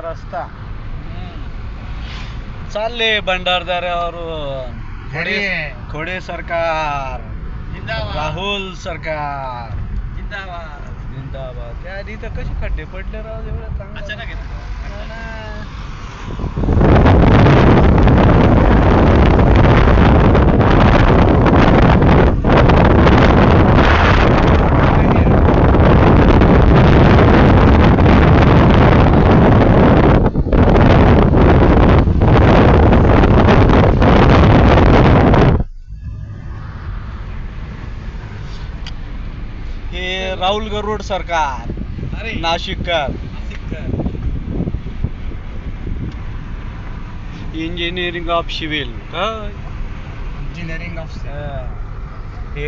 रस्ता चालले भंडारदऱ्यावरून खोडे सरकार राहुल सरकार जिंदाबाद. त्या आधी तर कसे खड्डे पडले राव एवढं चांगलं. हे राहुल गरुड सरकार नाशिककर engineering of civil engineering of हे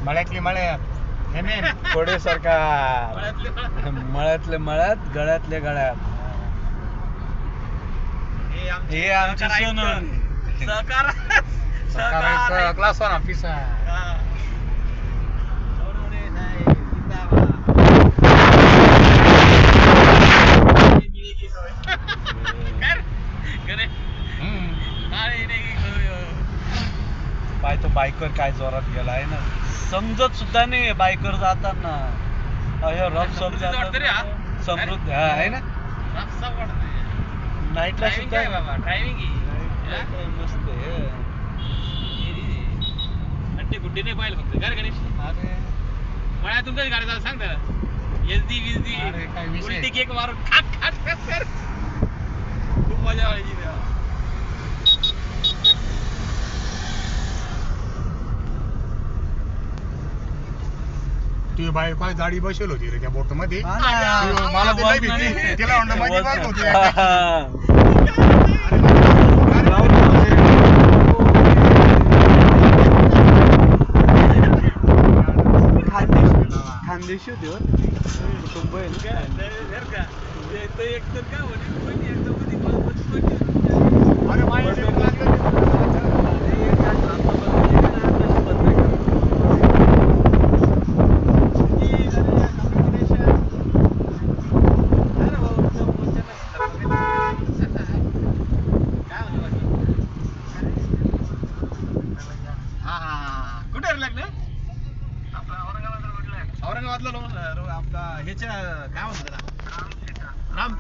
मळ्यातली मळ्यात खोडे सरकार मळ्यातले मळ्यात गळ्यातले गळ्यात. हे आमचे सोनवणे सहकार क्लास 1 ऑफिसर. पाय तो बायकर काय जोरात गेला आहे ना, समजत सुद्धा नाही बायकर जाताना. रफ सब समृद्ध आहे ना नाईटला सुद्धा मस्त गुड्डे नाही पाहिलं फक्त काय गणेश मळ्या तुमच्याच गाडी चालू सांग त्याला एसडी विसडी उलटी केक मारून खूप मजा व्हायची. ती बायको काय जाडी बसेल होती रे त्या बोट मध्ये. मला मला तिला म्हणलं मध्ये बघ होती. खानदेशी होते कुटुंब कुठे लग्न औरंगाबादला आपला ह्याच्या काय म्हणतात राम